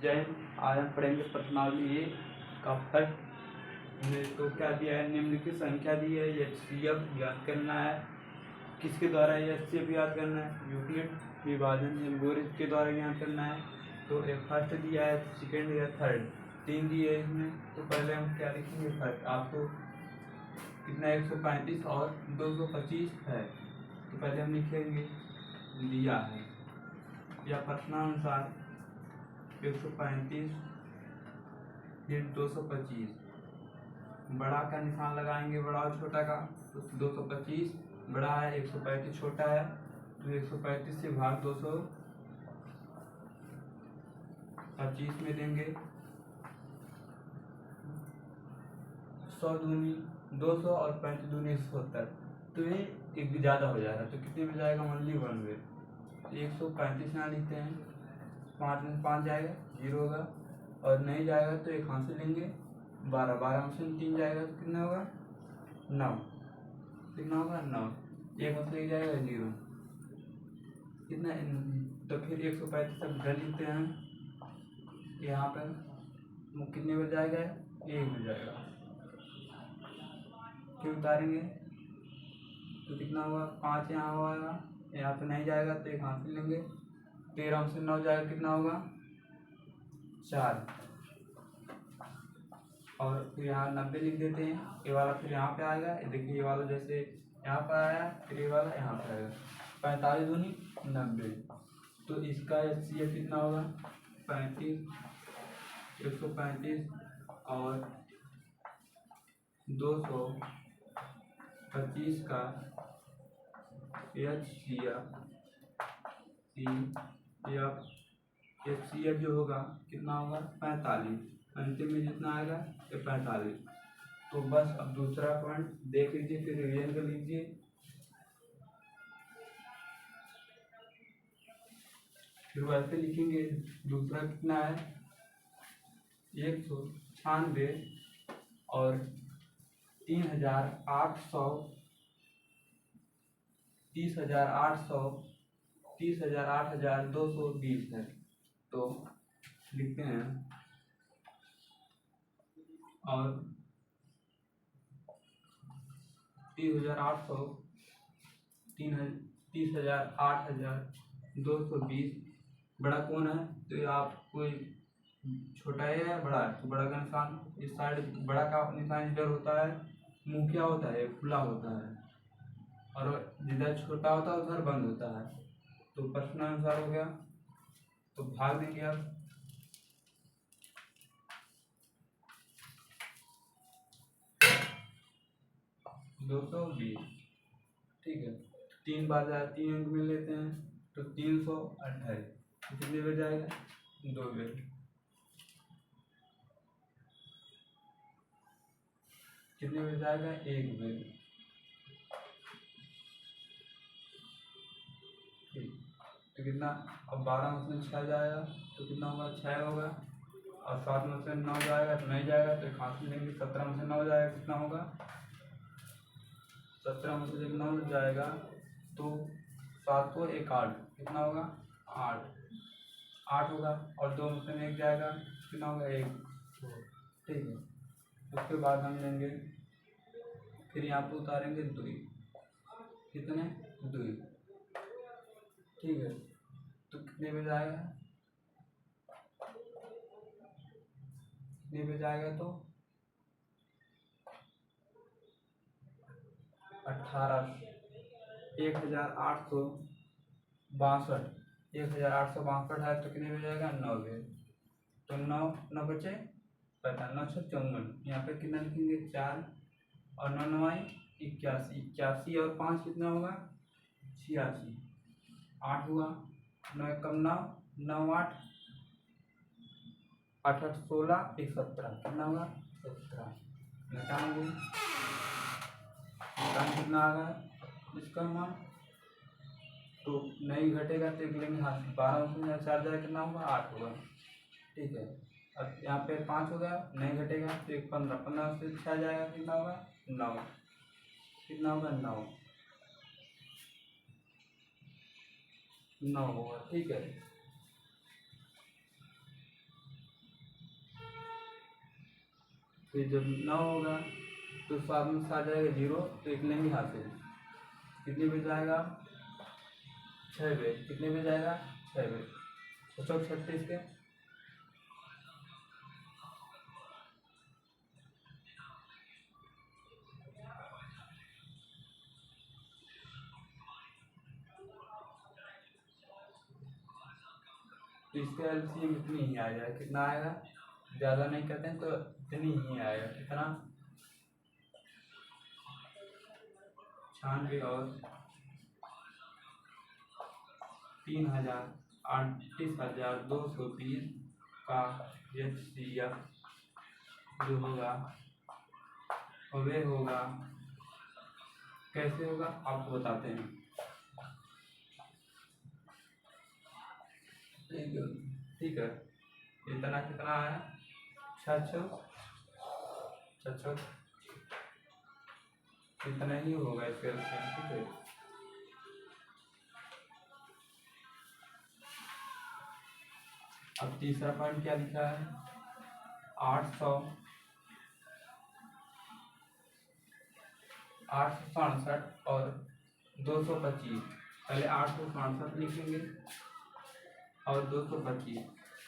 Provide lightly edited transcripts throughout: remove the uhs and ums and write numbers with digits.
जय हिंद। आज हम पढ़ेंगे प्रश्नावली ए का फर्स्ट में तो क्या दिया है, निम्नलिखित संख्या दी है, एचसीएफ ज्ञात करना है। किसके द्वारा ये एचसीएफ ज्ञात करना है? यूक्लिड विभाजन एल्गोरिथम के द्वारा ज्ञात करना है। तो एक फर्स्ट दिया है, सेकेंड या थर्ड, तीन दिए है इसमें। तो पहले हम क्या लिखेंगे? फर्स्ट आपको कितना 135 और 225 है, तो पहले हम लिखेंगे दिया है या प्रश्नानुसार 135 फिर 225, बड़ा का निशान लगाएंगे, बड़ा और छोटा का। तो 225 बड़ा है, 135 छोटा है, तो 135 से भाग 225 में देंगे। 100 दूनी 200 और 35 दूनी 170, तो ये एक ज़्यादा हो जाएगा। तो कितने में जाएगा? ओनली वन में। 135 यहाँ लिखते हैं, 5 में 5 जाएगा, 0 होगा, और नहीं जाएगा तो एक हाथ से लेंगे 12, 12 में से 3 जाएगा तो कितना होगा? 9। कितना होगा? 9। एक हाथ से जाएगा 0, कितना? तो फिर 135 सब घर लिखते हैं यहाँ पर। कितने में जाएगा? 1 में जाएगा। क्यों उतारेंगे तो कितना होगा? 5 यहाँ होगा, यहाँ पे नहीं जाएगा तो एक हाथ से लेंगे। 13 में से 9 जाएगा, कितना होगा? 4। और फिर यहाँ 90 लिख देते हैं। ये वाला फिर यहाँ पे आएगा, देखिए ये वाला जैसे यहाँ पर आया, फिर ये वाला यहाँ पे आएगा। 45 दूनी 90, तो इसका एचसीएफ कितना होगा? 35, 135 और 225 का एचसीएफ जो होगा कितना होगा? 45। अंतिम में जितना आएगा ये 45। तो बस अब दूसरा पॉइंट देख लीजिए, फिर रिवीजन कर लीजिए। फिर वैसे लिखेंगे। दूसरा कितना है? 196 और 3800, 30,820 है। तो लिखते हैं, और 30,800, 30,820 बड़ा कौन है? तो आप कोई छोटा है या बड़ा है? तो बड़ा का निशान इस साइड, बड़ा का निशान इधर होता है, मुंह क्या होता है? खुला होता है, और जिधर छोटा होता है उधर बंद होता है। तो प्रश्न अनुसार हो गया, तो भाग देंगे आप। दो 220, ठीक है। 3 बार जाए, 3 अंक में लेते हैं, तो 328 कितने बेर जाएगा? 2 बेर। कितने बेर जाएगा? 1 बेर। ठीक, तो कितना? अब 12 में से 6 जाएगा तो कितना होगा? 6 होगा, और 7 में से 9 जाएगा तो नहीं जाएगा, तो एक हाथ में लेंगे। 17 में से 9 जाएगा, कितना होगा? 17 में से 9 जाएगा तो 7 को 1 8, कितना होगा? 8 होगा, और 2 में से 1 जाएगा, कितना होगा? 1। ठीक है। उसके बाद हम लेंगे, फिर यहाँ पे उतारेंगे 2, कितने? 2। ठीक है, तो कितने पे जाएगा? कितने पे जाएगा? तो 18, 1862, 1862 है, तो कितने पे जाएगा? 9 पे। तो 9 9 बचे 55, 9 6 54, यहाँ पे कितना लिखेंगे? 4, और 9 9 81, 81 और 5 कितना होगा? 86, 8 हुआ, 9 1 कम 9, 9 8 8 8 16 17, कितना होगा? 17। निकालेंगे, कितना आ गया इसका मान? तो नहीं घटेगा तो एक लेंगे हाथ, 12 में 4 जाएगा, कितना होगा? 8 होगा। ठीक है, अब यहाँ पे 5 होगा, नहीं घटेगा तो एक 15, 15 से 6 जाएगा, कितना होगा? 9। कितना होगा? 9 होगा। ठीक है, फिर जब 9 होगा तो 7 में 7 जाएगा 0, तो एक लेंगे यहाँ से, कितने बजे जाएगा 6 बजे, कितने बजे जाएगा 6 बजे, 6 36 के तो इसका एलसीएम इतनी ही आएगा, कितना आएगा, ज़्यादा नहीं करते हैं तो इतनी ही आएगा, कितना 96 और 38,220 का HCF जो होगा वे होगा, कैसे होगा आपको बताते हैं। ठीक है, इतना कितना है 6 इतना ही होगा इसके, ठीक है। अब तीसरा पॉइंट क्या लिखा है, 867 और 225, पहले 867 लिखेंगे और 225,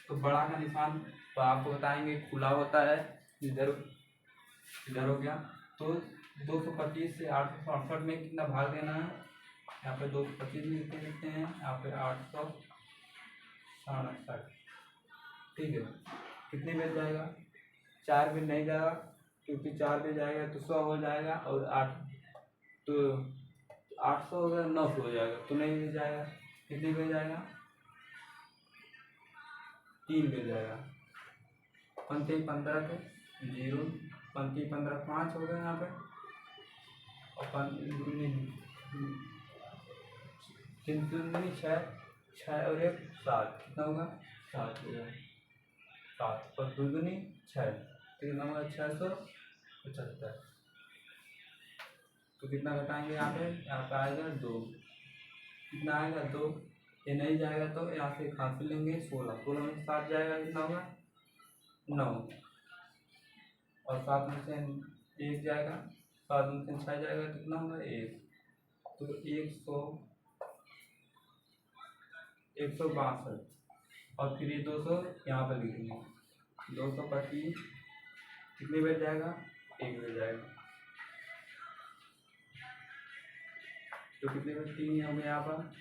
तो बड़ा का निशान तो आपको बताएंगे खुला होता है, इधर हो गया, तो 225 से 867 में कितना भाग देना है, यहाँ पे 225 लिखते हैं, यहाँ पे 867, ठीक है। कितने में जाएगा, 4 में नहीं जाएगा, क्योंकि 4 में जाएगा तो 100 हो जाएगा, और 800 हो गया, 900 हो जाएगा, तो नहीं मिल जाएगा, कितने में जाएगा 3 में जाएगा, पंक्ति 15 के 0, पंक्ति 15 5 हो गए यहाँ पे, और तीन 6 और 1 7, कितना होगा 7 हो जाएगा, 7 और 2 दूनी 6, तो कितना होगा 675, तो कितना घटाएंगे यहाँ पे आएगा 2, कितना आएगा 2, ये नहीं जाएगा तो यहाँ से हासिल लेंगे 16 में 7 जाएगा, कितना होगा 9, और 7 में से 1 जाएगा, 7 में से 6 जाएगा, कितना होगा 1, तो 162, और फिर ये 200 यहाँ पर लिखेंगे, 225 कितनी बेर जाएगा 1 बेर जाएगा, तो कितने में 3 हो गया, यहाँ पर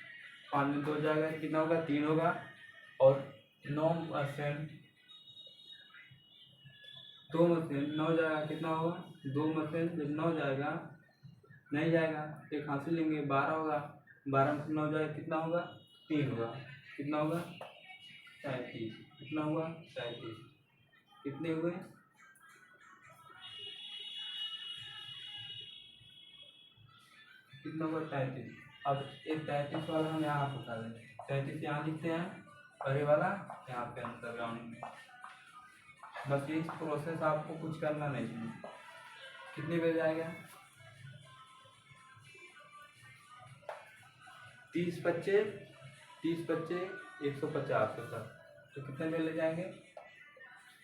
5 में 2 जाएगा, कितना होगा 3 होगा, और 9% 2 में से 9 जाएगा, कितना होगा 2 में से जब 9 जाएगा नहीं जाएगा, एक हासिल लेंगे 12 होगा, 12 में से 9 जाएगा, कितना होगा 3 होगा, कितना होगा 37, कितना होगा 37, कितने हुए कितना होगा 33। अब एक 33 वाला हम यहाँ पर उठा दें, 33 यहाँ लिखते हैं और ये वाला यहाँ पे अंदर ग्राउंड में, बस ये प्रोसेस आपको कुछ करना नहीं है। कितने बजे जाएगा 30 25 150 होता, तो कितने में ले जाएंगे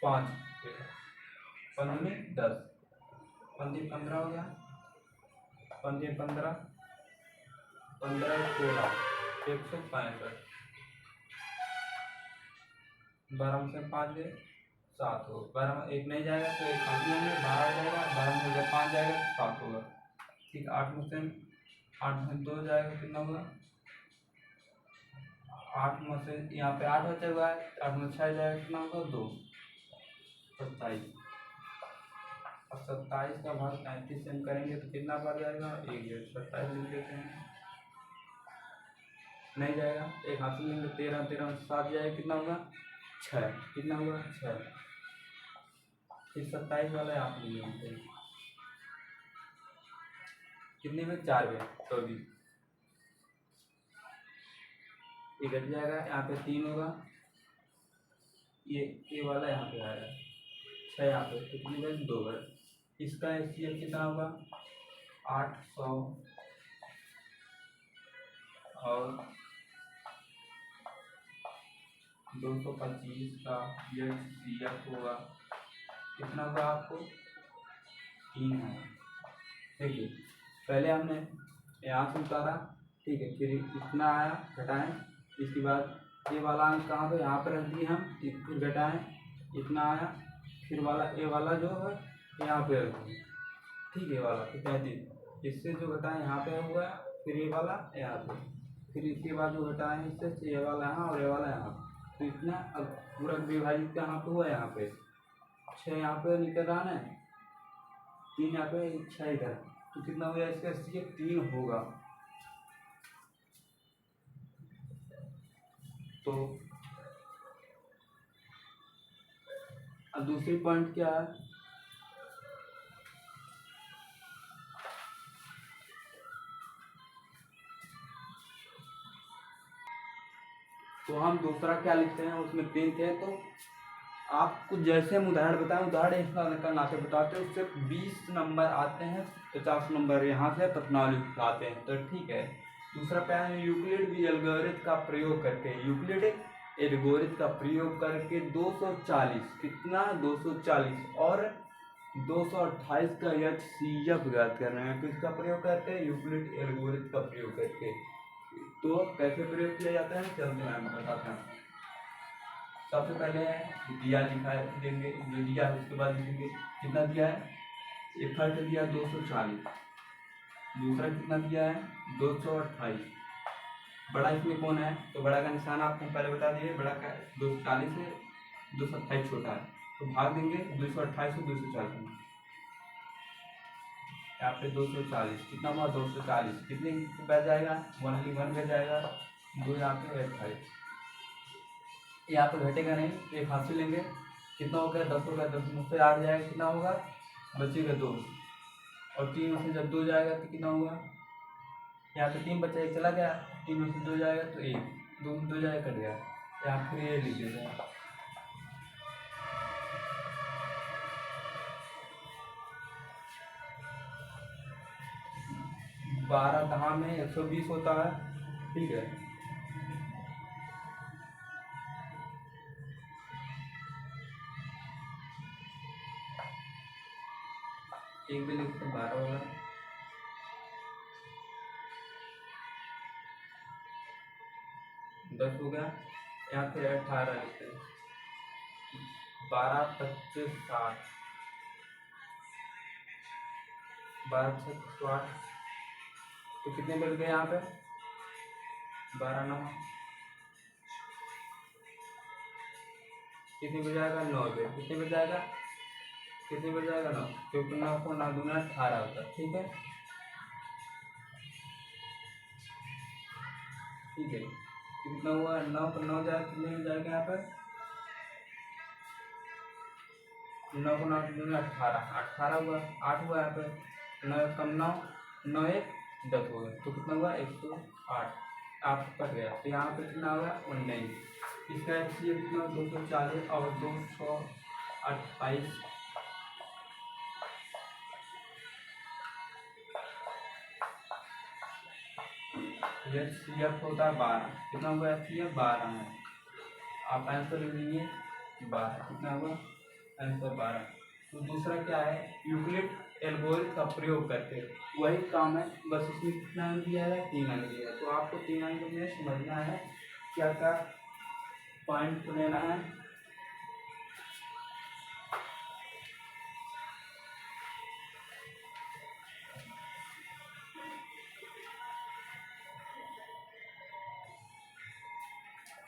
5, 15 में 10, 15 हो गया, 15 16 165, 12 में से 5 गए 7 हो, 12 में 1 नहीं जाएगा तो 1 5 में 12 हो जाएगा, 12 में से 5 जाएगा 7 होगा, ठीक। 8 में से 2 जाएगा, कितना होगा 8 में से यहाँ पे 8 बचा हुआ है, 8 में 6 जाएगा, कितना होगा 2, 27, और 27 का भाग 35 से हम करेंगे तो कितना बढ़ जाएगा 1, 27 लिख देते हैं, नहीं जाएगा, एक हासिल लेंगे 13 में 7 जाएगा, कितना होगा 6, कितना होगा 6, फिर 27 वाला आप ले लेते हैं, कितने में 4 में 24, ये घट जाएगा, यहाँ पे 3 होगा, ये वाला यहाँ पे आएगा 6, यहाँ पे कितनी बार 2 बार, इसका HCF कितना होगा 800 और 225 का HCF होगा, कितना होगा आपको 3 है। देखिए पहले हमने यहाँ से उतारा, ठीक है, फिर इतना आया, घटाएं, इसके बाद ये वाला अंक कहाँ पे, यहाँ पर रख दिए हम, फिर घटाएं, इतना आया, फिर वाला ए वाला जो है यहाँ पे रख दिए, ठीक है, वाला तो 35, इससे जो घटाएं यहाँ पे हुआ, फिर ये वाला यहाँ पे, फिर इसके बाद जो घटाएं इससे ये वाला यहाँ और ये वाला यहाँ, तो इतना अब पूरा विभाजित कहाँ पे हुआ, यहाँ पे 6 यहाँ पे निकल रहा है, 3 यहाँ पे, 6 इधर, तो कितना हो गया इसका, 3 होगा। तो अब दूसरी पॉइंट क्या है, तो हम दूसरा क्या लिखते हैं, उसमें 3 थे, तो आपको जैसे हम उदाहरण बताएं, उदाहरण ऐसा करना से बताते हैं, उससे 20 नंबर आते हैं, 50 नंबर यहाँ से प्रश्नावली आते हैं, तो ठीक है। दूसरा क्या है, यूक्लिड एल्गोरिथम का प्रयोग करके, यूक्लिड एल्गोरिथम का प्रयोग करके 240, कितना 240 और 228 का HCF ज्ञात कर रहे हैं, तो इसका प्रयोग करते हैं यूक्लिड एल्गोरिथम का प्रयोग करके। तो कैसे प्रयोग किया जाता है, चलते हैं मैं बताता हूँ। सबसे पहले दिया लिखा है, देंगे जो दिया है, उसके बाद लिखेंगे कितना दिया है, एक फर्स्ट दिया 240, दूसरा कितना दिया है 228, बड़ा इसमें कौन है, तो बड़ा का निशान आपको पहले बता दिए, बड़ा का 240 है, 228 छोटा है, तो भाग देंगे 228 और 240 में, यहाँ पे 240 कितना हुआ, 240 कितने बैठ जाएगा, 1 बैठ जाएगा, 2 यहाँ पे 28, यहाँ पे घटेगा नहीं, एक हाथ से लेंगे, कितना हो गया 10 होगा, 10 में से 8 जाएगा, कितना होगा, बचेगा 2, और 3 में से जब 2 जाएगा तो कितना होगा, यहाँ पे 3 बचा, 1 चला गया, 3 में से 2 जाएगा तो 1, 2 जाएगा, कट गया, यहाँ फिर ये लिख देगा, बारह दहा में 120 होता है, ठीक है। एक भी लिखते 12 होगा, 10 हो गया, यहाँ फिर 18 लिखते हैं, 12 25 60, 12 26 8, तो कितने बच गए यहाँ पे, 12 9, कितने बच जाएगा 9 पे, कितने बच जाएगा, कितने बच जाएगा 9, क्योंकि 9 को 9 दूना 18 होता है, ठीक है, ठीक है, कितना हुआ, 9 पर 9 जाएगा, कितने में जाएगा यहाँ पर, 9 को 9 दूना 18, 18 हुआ, 8 हुआ यहाँ पे, 9 कम 9, 9 1 10 हो गया, तो कितना हुआ 108, आप कट गया, तो यहाँ पे कितना होगा 19, इसका HCF कितना 240 और 228, HCF होता है 12, कितना हुआ HCF 12 है, आप आंसर लिख लीजिए 12, कितना हुआ आंसर 12। तो दूसरा क्या है, यूक्लिड एल्गोरिथम का प्रयोग करके, वही काम है, बस इसमें कितना अंक दिया है, 3 अंक दिया है, तो आपको 3 अंक में समझना है क्या क्या पॉइंट लेना है।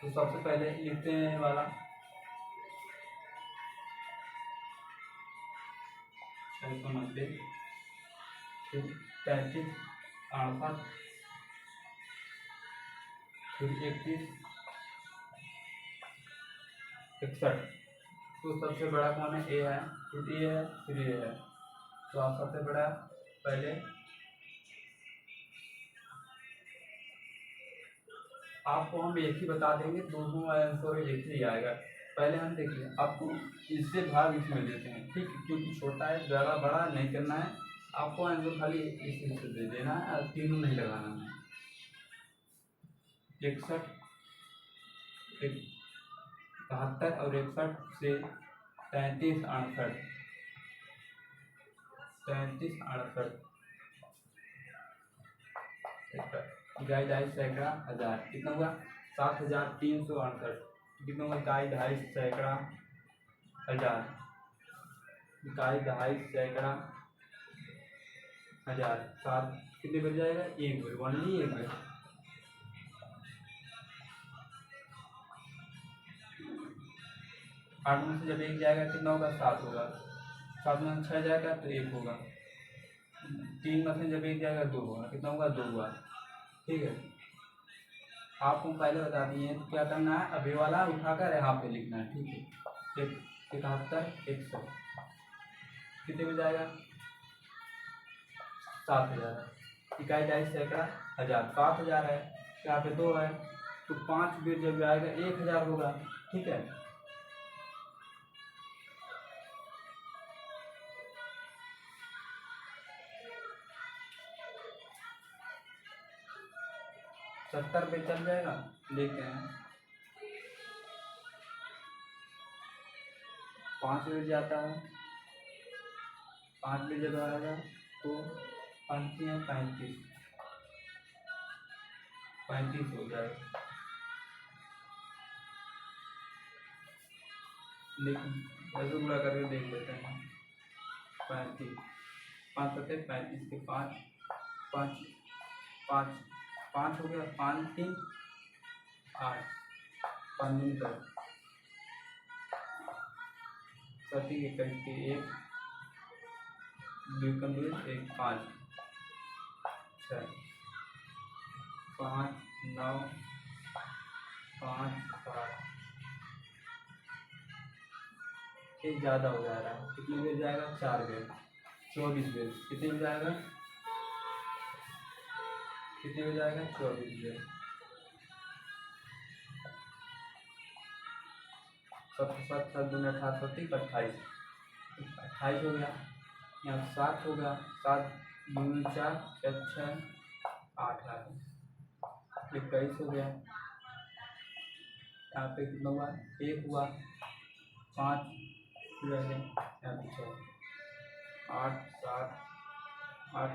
तो सबसे पहले लिखते हैं वाला 690, फिर 35 68, फिर 31 61, तो सबसे बड़ा कौन है, ए है, फिर ए है, फिर ए है, तो आप सबसे बड़ा पहले आपको हम एक ही बता देंगे, दोनों आंसर एक ही आएगा। पहले हम देखिए, आपको इससे भाग इसमें देते हैं, ठीक, क्योंकि छोटा है, ज़्यादा बड़ा नहीं करना है, आपको आंसर खाली इससे दे देना है और तीनों नहीं लगाना है। 61 72 और 61 से 33 68, 37 68 इकाई दहाई सैकड़ा हजार कितना हुआ 7368 कितना हुआ इकाई दहाई सैकड़ा हजार इकाई दहाई सैकड़ा हजार 7 कितने बन जाएगा एक बिल ओनली एक बिल 8 में से जब 1 जाएगा कितना होगा 7 होगा 7 में 6 जाएगा तो 1 होगा 3 में से जब 1 जाएगा 2 होगा कितना होगा 2 हुआ। ठीक है आपको पहले बता दिए तो क्या करना है अभी वाला उठाकर यहाँ पे लिखना है। ठीक है 71 100 कितने में जाएगा 7000 इकाई दहाई सैकड़ा हजार 7000 है यहाँ पे 2 है तो 5 बिल जब जाएगा 1000 होगा। ठीक है 70 पे चल जाएगा लेते हैं 5 बिल जाता है 5 बिल जब आएगा तो 5 है 35 हो जाएगा। लेकिन ऐसे पूरा करके देख लेते हैं 35 5 सत्ते 35 के 5 5 5 5 हो गया 5 3 8 5 दिन तक 30 के करीब के 1 2 1 5 6 5 9 5 7 एक ज़्यादा हो जा रहा है कितने बिल जाएगा 4 बिल 24 बिल कितने में जाएगा 24 बिल 7 7 दूनी 28 28 हो गया यहाँ 7 हो गया 7 दूनी 4 6 8 21 हो गया यहाँ पे कितना हुआ 1 हुआ 5 यहाँ पे 6 8 7 8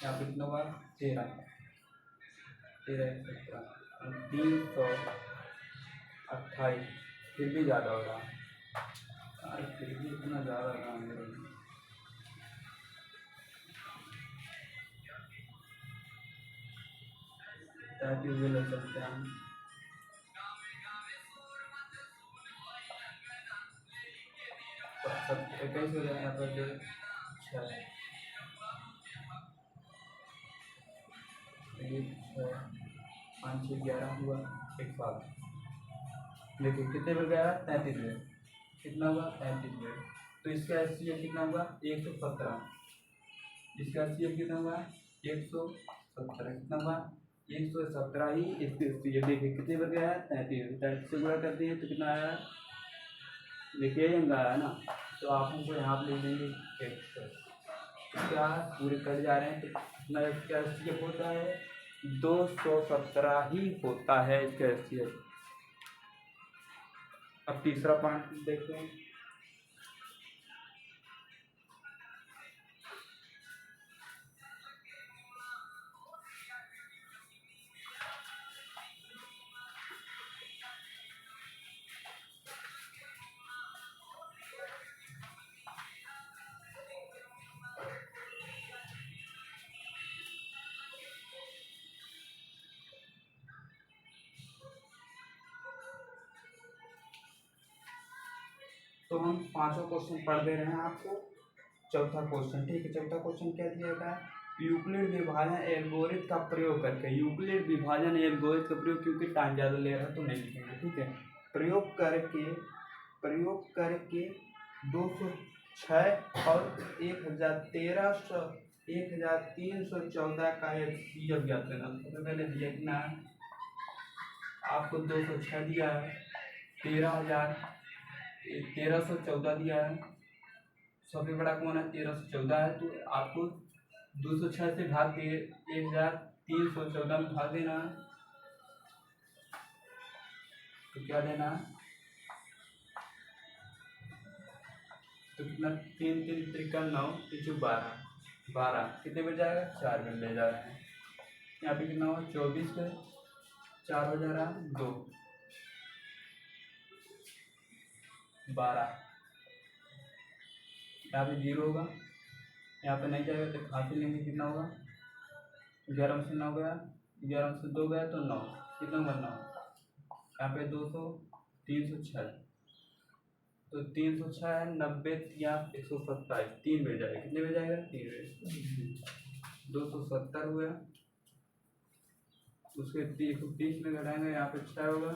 यहाँ पे कितना हुआ 13 17 328 फिर भी ज़्यादा हो रहा यार फिर भी इतना ज़्यादा काम है। ताकि वे ले सकते हैं सब 21 हो जाए यहाँ पर 6 5 6 11 हुआ 1 देखिए कितने बिल गया 33 बिल कितना हुआ 33 बिल तो इसका एचसीएफ कितना हुआ 117 इसका एचसीएफ कितना हुआ 117 कितना हुआ 117 ही इसके एचसीएफ देखिए कितने बिल गया 33 से गुणा कर दिए तो कितना आया देखिए यंग आया ना तो आप हमको यहाँ पर ले लेंगे 100 क्या पूरे कर जा रहे हैं तो कितना इसका एचसीएफ होता है 217 ही होता है इसका एचसीएफ। अब तीसरा पॉइंट देखते हैं तो हम पांचों क्वेश्चन पढ़ दे रहे हैं आपको। चौथा क्वेश्चन ठीक है चौथा क्वेश्चन क्या दिया गया है यूक्लिड विभाजन एल्गोरिथम का प्रयोग करके यूक्लिड विभाजन एल्गोरिथम का प्रयोग क्योंकि टाइम ज़्यादा ले रहा है तो नहीं लिखेंगे। ठीक है प्रयोग करके 206 और 1314 का एचसीएफ ज्ञात करना। सबसे पहले दिया कितना है आपको 206 दिया है 1314 दिया है सबसे बड़ा कौन है 1314 है तो आपको 206 से भाग के 1314 में भाग देना है तो क्या देना है तो कितना, 3 3 त्रिका 9, 3 12, 12 कितने में जाएगा, 4 में ले जा रहे हैं। यहाँ पे कितना होगा, 24 पे 4 हो जा रहा है 2, 12, यहाँ पे 0 होगा, यहाँ पे नहीं जाएगा तो खाते लेंगे, कितना होगा, 11 से 9 गया, 11 से 2 गया तो 9, कितना होगा 9, यहाँ पे 200, 306, तो 306 है, 90 या 127, 3 मिल जाएगा, कितने में जाएगा, 3 में, 270 हो गया, उसके 130 में घटाएंगे, यहाँ पे 6 होगा,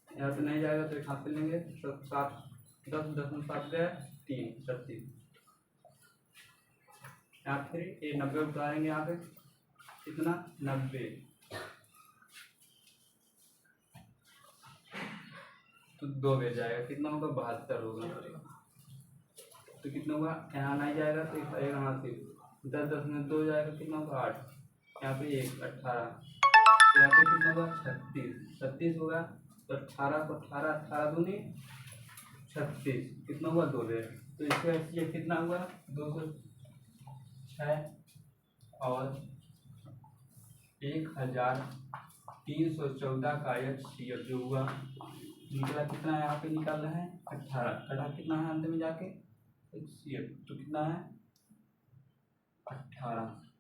यहाँ पे नहीं जाएगा तो यहाँ पे लेंगे, 7 10 10 में 7 गया 3 36, यहाँ फिर ये 90 उतारेंगे, यहाँ पे कितना 90, तो 2 मिल जाएगा, कितना होगा 72 होगा, तो कितना होगा, यहाँ नहीं जाएगा तो यहाँ से 10 10 में 2 जाएगा, कितना होगा 8, यहाँ पे 1 18, यहाँ पे कितना होगा 36 36 होगा, तो 18 को 18 18 दूनी 36, कितना हुआ 2 में, तो इसका एचसीएफ कितना हुआ 206 और 1314 का एचसीएफ जो हुआ निकला, कितना यहाँ पे निकालना है 18 कितना है अंत में जाके एचसीएफ, तो कितना है 18।